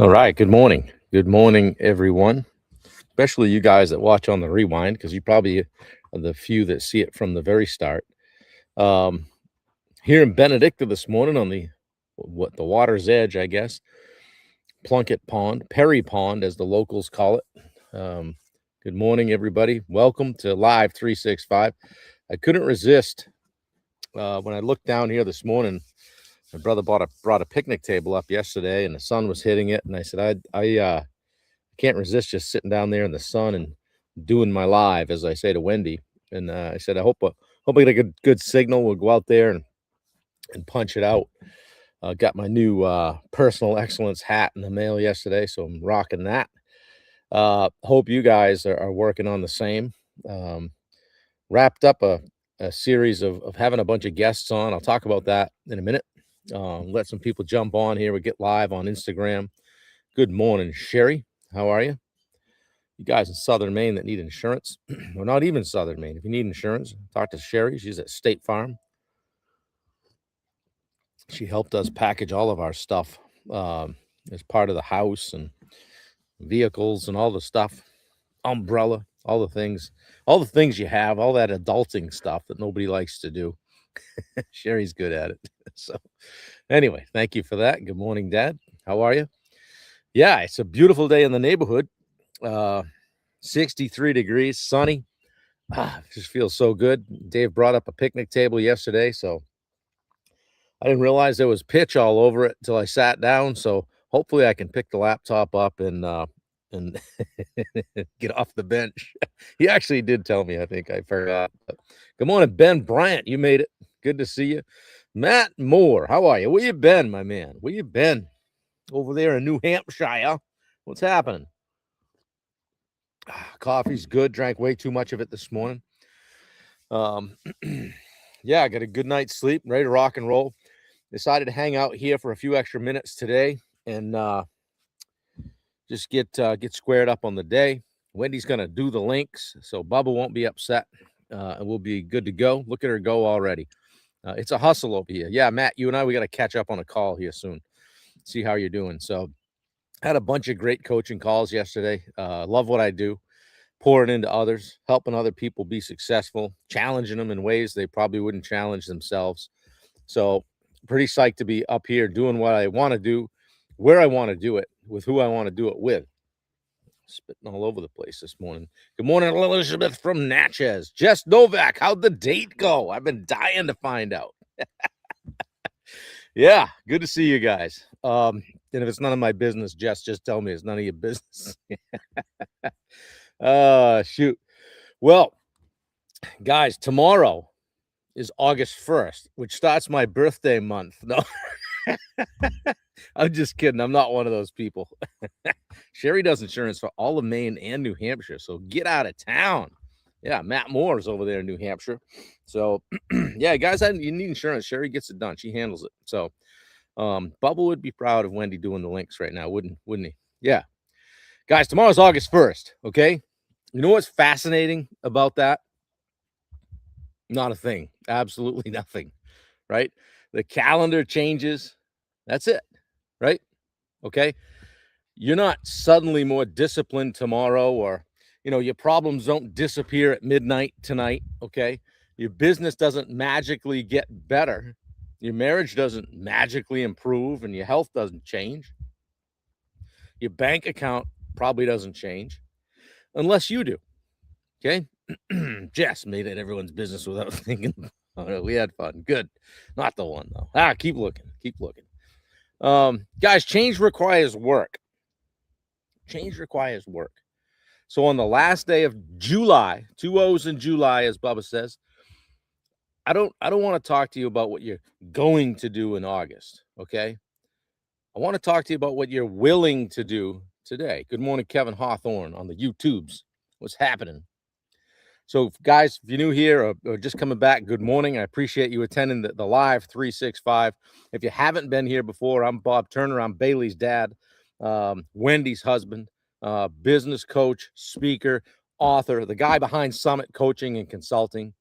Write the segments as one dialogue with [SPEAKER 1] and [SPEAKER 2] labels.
[SPEAKER 1] All right. Good morning. Good morning, everyone. Especially you guys that watch on the rewind, because you probably are the few that see it from the very start. Um, Here in Benedicta this morning on the water's edge, I guess, Plunkett Pond, Perry Pond, as the locals call it. Good morning, everybody. Welcome to Live 365. I couldn't resist when I looked down here this morning. My brother brought a picnic table up yesterday, and the sun was hitting it, and I said, I can't resist just sitting down there in the sun and doing my live, as I say to Wendy. And I said, hope I get a good signal. We'll go out there and punch it out. Got my new personal excellence hat in the mail yesterday, so I'm rocking that. Hope you guys are working on the same. Um, Wrapped up a series of having a bunch of guests on. I'll talk about that in a minute. Let some people jump on here. We get live on Instagram. Good morning, Sherry. How are you? You guys in Southern Maine that need insurance, or not even Southern Maine, if you need insurance, talk to Sherry. She's at State Farm. She helped us package all of our stuff as part of the house and vehicles and all the stuff, umbrella, all the things you have, all that adulting stuff that nobody likes to do. Sherry's good at it. So anyway, thank you for that. Good morning, Dad. How are you? Yeah, it's a beautiful day in the neighborhood. 63 degrees, sunny. It just feels so good. Dave brought up a picnic table yesterday, so I didn't realize there was pitch all over it until I sat down. So hopefully I can pick the laptop up and get off the bench. He actually did tell me. I think I forgot. But good morning, Ben Bryant. You made it. Good to see you. Matt Moore, how are you? Where you been, my man? Where you been? Over there in New Hampshire. What's happening? Coffee's good. Drank way too much of it this morning. Yeah, I got a good night's sleep, ready to rock and roll. Decided to hang out here for a few extra minutes today and just get squared up on the day. Wendy's gonna do the links, so Bubba won't be upset, and we'll be good to go. Look at her go already. It's a hustle over here. Yeah, Matt, you and I, we got to catch up on a call here soon. See how you're doing. So, had a bunch of great coaching calls yesterday. Love what I do. Pouring into others, helping other people be successful, challenging them in ways they probably wouldn't challenge themselves. So pretty psyched to be up here doing what I want to do, where I want to do it, with who I want to do it with. Spitting all over the place this morning. Good morning, Elizabeth from Natchez. Jess Novak, how'd the date go? I've been dying to find out. Yeah, good to see you guys. And if it's none of my business, Jess, just tell me it's none of your business. Shoot. Well, guys, tomorrow is August 1st, which starts my birthday month. No, I'm just kidding. I'm not one of those people. Sherry does insurance for all of Maine and New Hampshire, so get out of town. Yeah, Matt Moore is over there in New Hampshire. So, yeah, guys, you need insurance. Sherry gets it done. She handles it. So, Bubba would be proud of Wendy doing the links right now, wouldn't he? Yeah. Guys, tomorrow's August 1st, okay? You know what's fascinating about that? Not a thing. Absolutely nothing, right? The calendar changes. That's it, right? Okay? You're not suddenly more disciplined tomorrow, or, your problems don't disappear at midnight tonight, okay? Your business doesn't magically get better. Your marriage doesn't magically improve, and your health doesn't change. Your bank account probably doesn't change unless you do. Okay. Jess made it everyone's business without thinking. We had fun. Good. Not the one, though. Keep looking. Keep looking. Guys, change requires work. Change requires work. So on the last day of July, 2 O's in July, as Bubba says, I don't want to talk to you about what you're going to do in August. Okay. I want to talk to you about what you're willing to do today. Good morning, Kevin Hawthorne on the YouTubes. What's happening? So, guys, if you're new here or just coming back, good morning. I appreciate you attending the Live 365. If you haven't been here before, I'm Bob Turner. I'm Bailey's dad, Wendy's husband, business coach, speaker, author, the guy behind Summit Coaching and Consulting.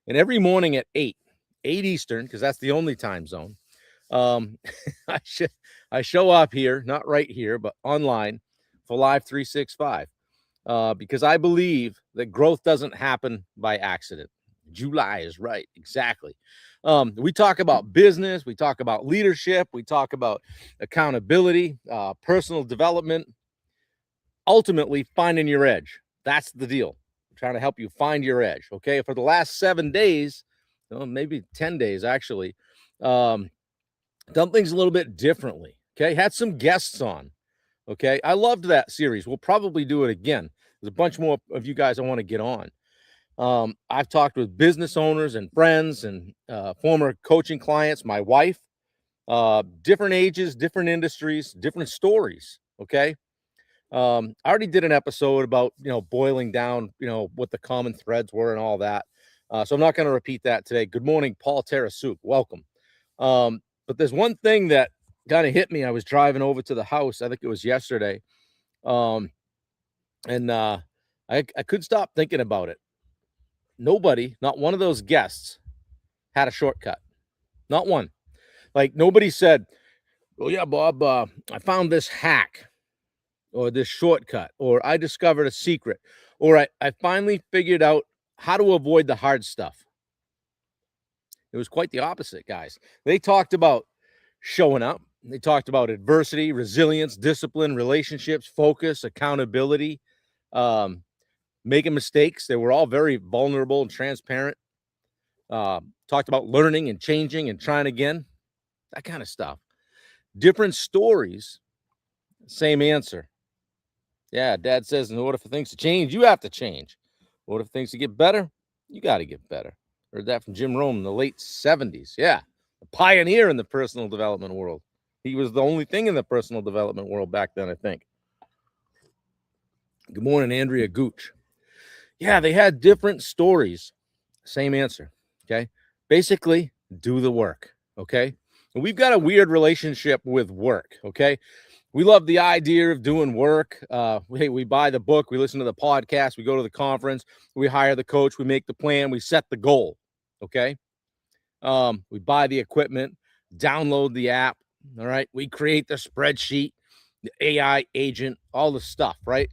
[SPEAKER 1] And every morning at 8 Eastern, because that's the only time zone, I I show up here, not right here, but online for Live 365 because I believe that growth doesn't happen by accident. July is right, exactly. We talk about business, we talk about leadership, we talk about accountability, personal development, ultimately finding your edge. That's the deal. I'm trying to help you find your edge. Okay. For the last 7 days, maybe 10 days actually, um, done things a little bit differently. Okay. Had some guests on. Okay. I loved that series. We'll probably do it again. There's a bunch more of you guys I want to get on. I've talked with business owners and friends and former coaching clients, my wife, different ages, different industries, different stories. Okay. I already did an episode about, boiling down, what the common threads were and all that. So I'm not going to repeat that today. Good morning, Paul Tarasuk. Welcome. But there's one thing that kind of hit me. I was driving over to the house. I think it was yesterday. And I couldn't stop thinking about it. Nobody, not one of those guests had a shortcut. Not one. Like nobody said, well, yeah, Bob, I found this hack or this shortcut, or I discovered a secret, or I finally figured out how to avoid the hard stuff. It was quite the opposite, guys. They talked about showing up. They talked about adversity, resilience, discipline, relationships, focus, accountability, making mistakes. They were all very vulnerable and transparent. Talked about learning and changing and trying again, that kind of stuff. Different stories, same answer. Yeah, Dad says in order for things to change, you have to change. In order for things to get better, you got to get better. Heard that from Jim Rome in the late 70s. Yeah, a pioneer in the personal development world. He was the only thing in the personal development world back then, I think. Good morning, Andrea Gooch. Yeah, they had different stories. Same answer. Okay. Basically, do the work. Okay. And we've got a weird relationship with work. Okay. We love the idea of doing work. We buy the book, we listen to the podcast, we go to the conference, we hire the coach, we make the plan, we set the goal. Okay. We buy the equipment, download the app. All right. We create the spreadsheet, the AI agent, all the stuff. Right.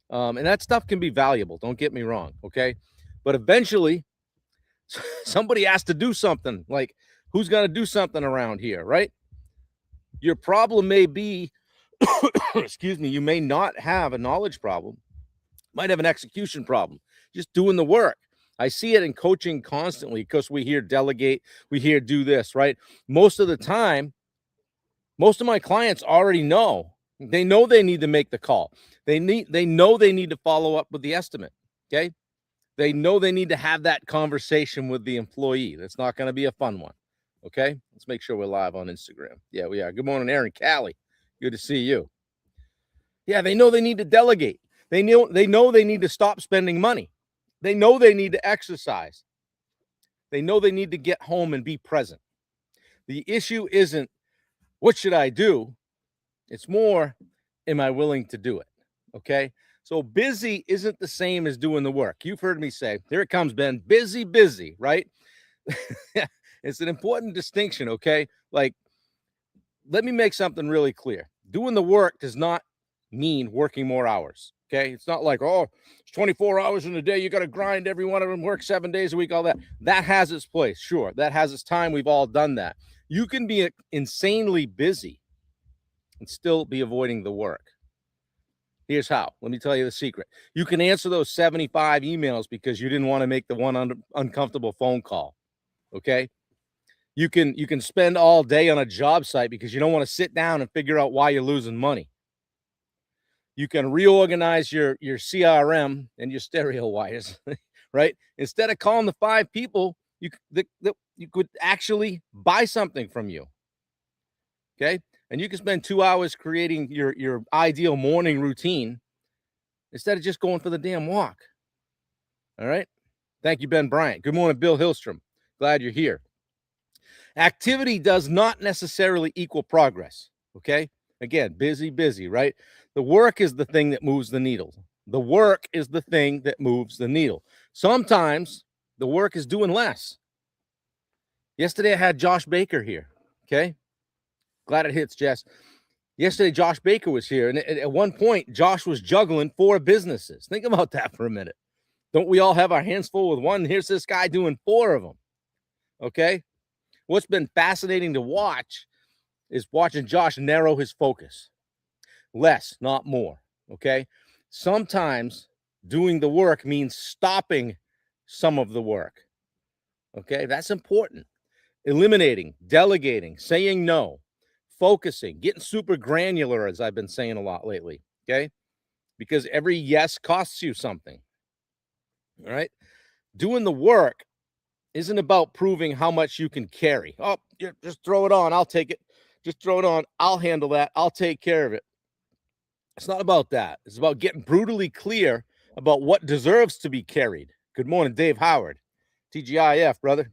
[SPEAKER 1] And that stuff can be valuable. Don't get me wrong. Okay. But eventually, somebody has to do something. Like, who's going to do something around here? Right. Your problem may be, excuse me, you may not have a knowledge problem, might have an execution problem, just doing the work. I see it in coaching constantly because we hear delegate, we hear do this, right? Most of the time, most of my clients already know. They know they need to make the call. They know they need to follow up with the estimate. Okay. They know they need to have that conversation with the employee. That's not going to be a fun one. Okay. Let's make sure we're live on Instagram. Yeah, we are. Good morning, Aaron Callie. Good to see you. Yeah, they know they need to delegate. They know they need to stop spending money. They know they need to exercise. They know they need to get home and be present. The issue isn't what should I do? It's more, am I willing to do it? Okay. So busy isn't the same as doing the work. You've heard me say, here it comes, Ben, busy, right? It's an important distinction. Okay. Like, let me make something really clear. Doing the work does not mean working more hours. Okay. It's not like, oh, it's 24 hours in a day. You got to grind every one of them, work 7 days a week, all that. That has its place. Sure. That has its time. We've all done that. You can be insanely busy and still be avoiding the work. Here's how. Let me tell you the secret. You can answer those 75 emails because you didn't want to make the one uncomfortable phone call. Okay. You can spend all day on a job site because you don't want to sit down and figure out why you're losing money. You can reorganize your CRM and your stereo wires, right? Instead of calling the 5 people, you could actually buy something from you. Okay. And you can spend 2 hours creating your ideal morning routine instead of just going for the damn walk. All right. Thank you, Ben Bryant. Good morning, Bill Hillstrom. Glad you're here. Activity does not necessarily equal progress. Okay. Again, busy, right? The work is the thing that moves the needle. The work is the thing that moves the needle. Sometimes the work is doing less. Yesterday, I had Josh Baker here. Okay. Glad it hits, Jess. Yesterday, Josh Baker was here, and at one point, Josh was juggling 4 businesses. Think about that for a minute. Don't we all have our hands full with one? Here's this guy doing 4 of them, okay? What's been fascinating to watch is watching Josh narrow his focus. Less, not more, okay? Sometimes doing the work means stopping some of the work, okay? That's important. Eliminating, delegating, saying no, focusing, getting super granular, as I've been saying a lot lately, okay? Because every yes costs you something, all right? Doing the work isn't about proving how much you can carry. Oh, just throw it on. I'll take it. Just throw it on. I'll handle that. I'll take care of it. It's not about that. It's about getting brutally clear about what deserves to be carried. Good morning, Dave Howard. TGIF, brother.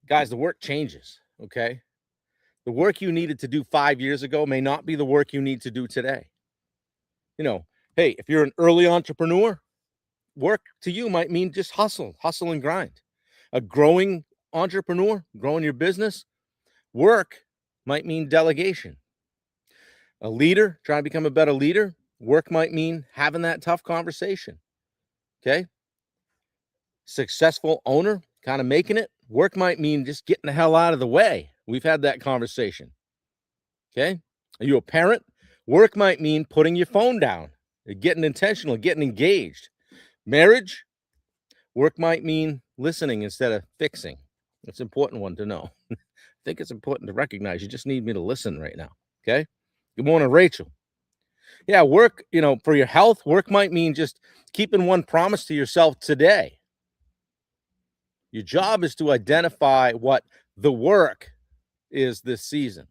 [SPEAKER 1] Guys, the work changes, okay? The work you needed to do 5 years ago may not be the work you need to do today. You know, hey, if you're an early entrepreneur, work to you might mean just hustle and grind. A growing entrepreneur, growing your business, work might mean delegation. A leader, trying to become a better leader, work might mean having that tough conversation, okay? Successful owner, kind of making it, work might mean just getting the hell out of the way. We've had that conversation, okay? Are you a parent? Work might mean putting your phone down, getting intentional, getting engaged. Marriage, work might mean listening instead of fixing. It's an important one to know. I think it's important to recognize you just need me to listen right now, okay? Good morning, Rachel. Yeah, work, for your health, work might mean just keeping one promise to yourself today. Your job is to identify what the work is this season.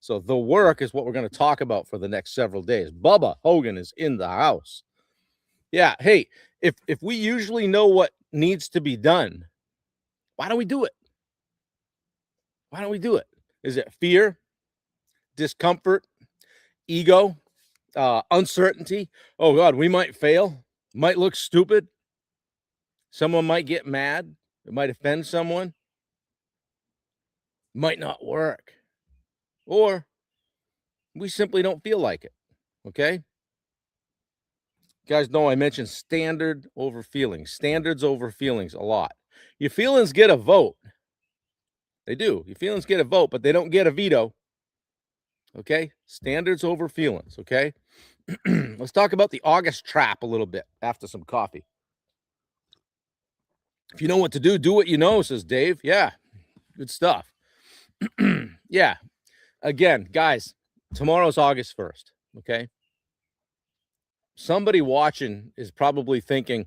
[SPEAKER 1] So the work is what we're going to talk about for the next several days. Bubba Hogan is in the house. Yeah, hey, if we usually know what needs to be done, why don't we do it? Why don't we do it? Is it fear, discomfort, ego, uncertainty? Oh, God, we might fail, might look stupid. Someone might get mad. It might offend someone. Might not work. Or we simply don't feel like it, okay? You guys know I mentioned standard over feelings. Standards over feelings a lot. Your feelings get a vote. They do. Your feelings get a vote, but they don't get a veto. Okay? Standards over feelings, okay? Let's talk about the August trap a little bit after some coffee. If you know what to do, do what you know, says Dave. Yeah, good stuff. Yeah. Again, guys, tomorrow's August 1st, okay? Somebody watching is probably thinking,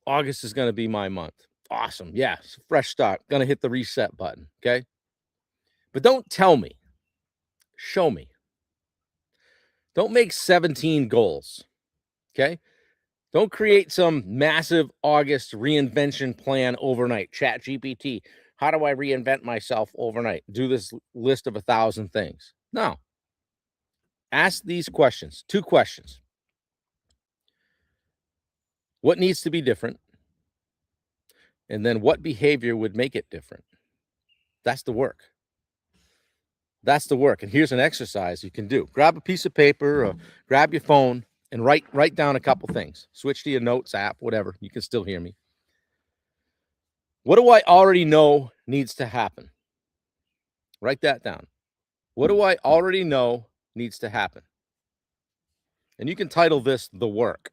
[SPEAKER 1] August is going to be my month. Awesome. Yeah, it's a fresh start. Going to hit the reset button, okay? But don't tell me. Show me. Don't make 17 goals, okay? Don't create some massive August reinvention plan overnight. Chat GPT. How do I reinvent myself overnight? Do this list of 1,000 things. No. Ask these questions. 2 questions. What needs to be different? And then what behavior would make it different? That's the work. That's the work. And here's an exercise you can do. Grab a piece of paper or grab your phone and write down a couple things. Switch to your notes app, whatever. You can still hear me. What do I already know needs to happen? Write that down. What do I already know needs to happen? And you can title this The Work.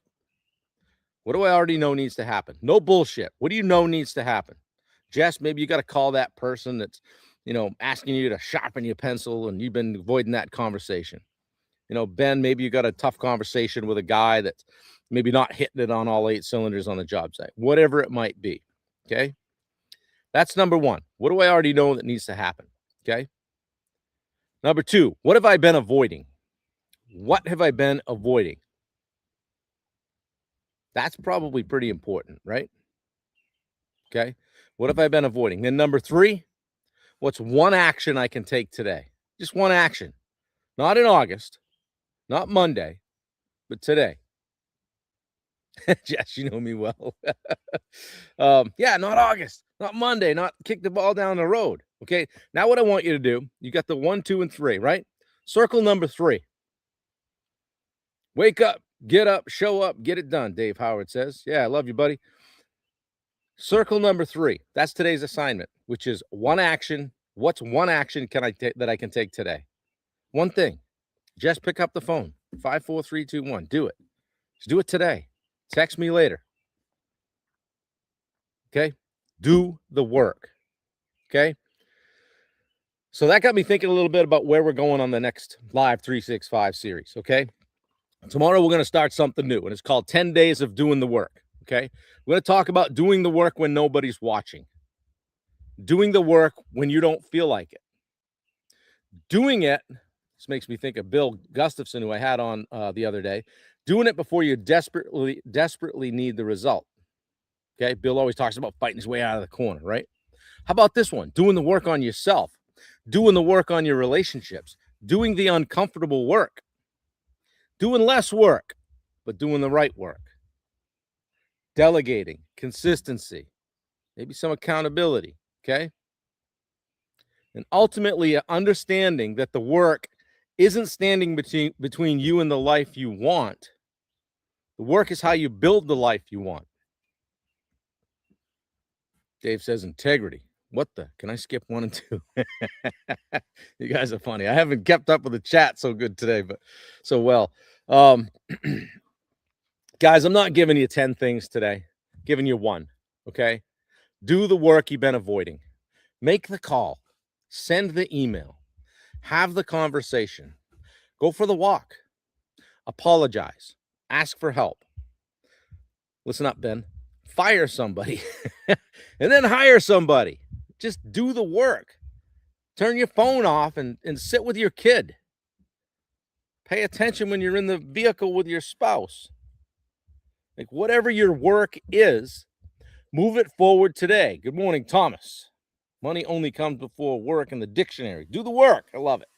[SPEAKER 1] What do I already know needs to happen? No bullshit. What do you know needs to happen? Jess, maybe you got to call that person that's, asking you to sharpen your pencil and you've been avoiding that conversation. Ben, maybe you got a tough conversation with a guy that's maybe not hitting it on all 8 cylinders on the job site, whatever it might be. Okay. That's number 1. What do I already know that needs to happen? Okay. Number 2, what have I been avoiding? What have I been avoiding? That's probably pretty important, right? Okay. What have I been avoiding? Then number 3, what's one action I can take today? Just one action. Not in August, not Monday, but today. Jess, you know me well. Yeah, not August, not Monday, not kick the ball down the road. Okay. Now, what I want you to do, you got the 1, 2, and 3, right? Circle number 3. Wake up, get up, show up, get it done, Dave Howard says. Yeah, I love you, buddy. Circle number 3. That's today's assignment, which is one action. What's one action can I take that I can take today? One thing. Just pick up the phone. 5, 4, 3, 2, 1. Do it. Just do it today. Text me later. Okay? Do the work. Okay? So that got me thinking a little bit about where we're going on the next live 365 series. Okay? Tomorrow we're going to start something new, and it's called 10 Days of Doing the Work. Okay? We're going to talk about doing the work when nobody's watching, doing the work when you don't feel like it, doing it. This makes me think of Bill Gustafson, who I had on the other day. Doing it before you desperately need the result. Okay? Bill always talks about fighting his way out of the corner, right? How about this one? Doing the work on yourself, doing the work on your relationships, doing the uncomfortable work, doing less work, but doing the right work, delegating, consistency, maybe some accountability, okay? And ultimately, understanding that the work isn't standing between you and the life you want. The work is how you build the life you want. Dave says integrity. What the? Can I skip 1 and 2? You guys are funny. I haven't kept up with the chat so good today, but so well. Guys, I'm not giving you 10 things today. I'm giving you 1, okay? Do the work you've been avoiding. Make the call. Send the email. Have the conversation. Go for the walk. Apologize. Ask for help. Listen up, Ben. Fire somebody and then hire somebody. Just do the work. Turn your phone off and sit with your kid. Pay attention when you're in the vehicle with your spouse. Like whatever your work is, move it forward today. Good morning, Thomas. Money only comes before work in the dictionary. Do the work. I love it.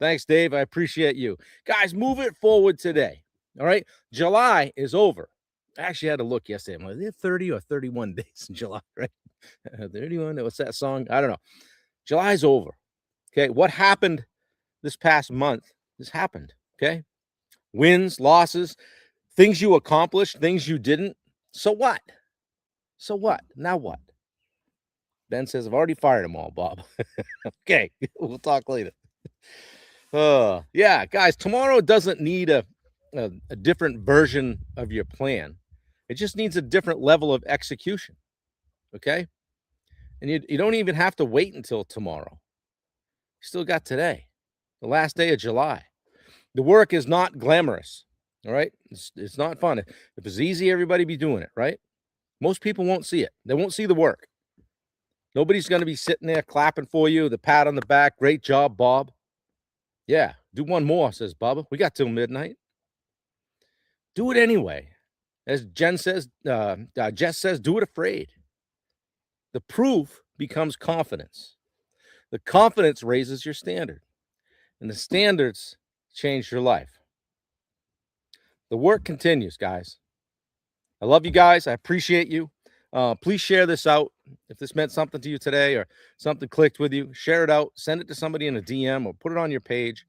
[SPEAKER 1] Thanks, Dave. I appreciate you. Guys, move it forward today. All right. July is over. I actually had to look yesterday. I'm like, is it 30 or 31 days in July, right? 31. What's that song? I don't know. July's over. Okay. What happened this past month? This happened. Okay. Wins, losses, things you accomplished, things you didn't. So what? So what? Now what? Ben says, I've already fired them all, Bob. Okay. We'll talk later. Yeah, guys, tomorrow doesn't need a different version of your plan. It just needs a different level of execution. Okay. And you don't even have to wait until tomorrow. You still got today, the last day of July. The work is not glamorous. All right. It's not fun. If it's easy, everybody be doing it, right? Most people won't see it. They won't see the work. Nobody's going to be sitting there clapping for you, the pat on the back. Great job, Bob. Yeah, do one more, says Bubba. We got till midnight. Do it anyway. As Jess says, do it afraid. The proof becomes confidence. The confidence raises your standard. And the standards change your life. The work continues, guys. I love you guys. I appreciate you. Please share this out. If this meant something to you today or something clicked with you, share it out. Send it to somebody in a DM or put it on your page.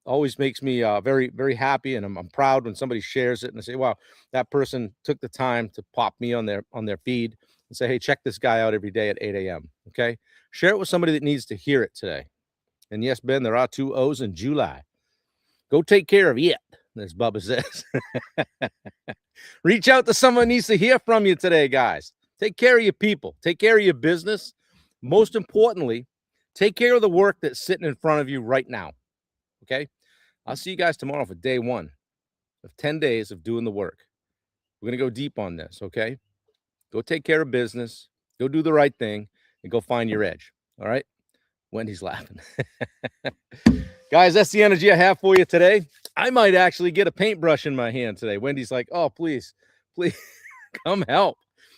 [SPEAKER 1] Always makes me very, very happy, and I'm proud when somebody shares it and they say, "Wow, that person took the time to pop me on their feed and say, hey, check this guy out every day at 8 a.m." Okay, share it with somebody that needs to hear it today. And yes, Ben, there are 2 O's in July. Go take care of it, as Bubba says. Reach out to someone who needs to hear from you today, guys. Take care of your people. Take care of your business. Most importantly, take care of the work that's sitting in front of you right now. Okay? I'll see you guys tomorrow for day 1 of 10 days of doing the work. We're going to go deep on this, okay? Go take care of business. Go do the right thing and go find your edge. All right? Wendy's laughing. Guys, that's the energy I have for you today. I might actually get a paintbrush in my hand today. Wendy's like, oh, please, come help.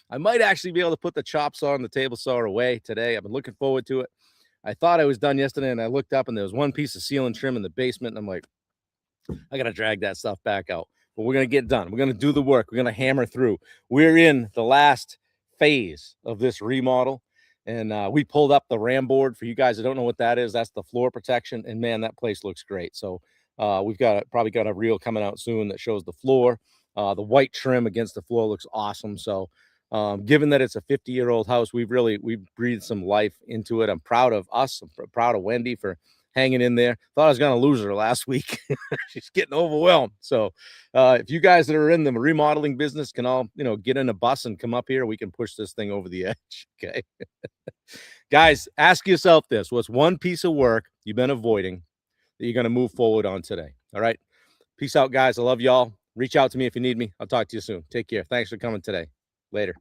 [SPEAKER 1] I might actually be able to put the chop saw and the table saw away today. I've been looking forward to it. I thought I was done yesterday, and I looked up, and there was one piece of ceiling trim in the basement, and I'm like, I got to drag that stuff back out. but we're going to get done. We're going to do the work. We're going to hammer through. We're in the last phase of this remodel. And we pulled up the Ram board. For you guys that don't know what that is, that's the floor protection. And man, that place looks great. So we've probably got a reel coming out soon that shows the floor. The white trim against the floor looks awesome. So given that it's a 50-year-old house, we've breathed some life into it. I'm proud of us. I'm proud of Wendy for hanging in there. Thought I was going to lose her last week. She's getting overwhelmed. So if you guys that are in the remodeling business can all, get in a bus and come up here, we can push this thing over the edge. Okay. Guys, ask yourself this. What's one piece of work you've been avoiding that you're going to move forward on today? All right. Peace out, guys. I love y'all. Reach out to me if you need me. I'll talk to you soon. Take care. Thanks for coming today. Later.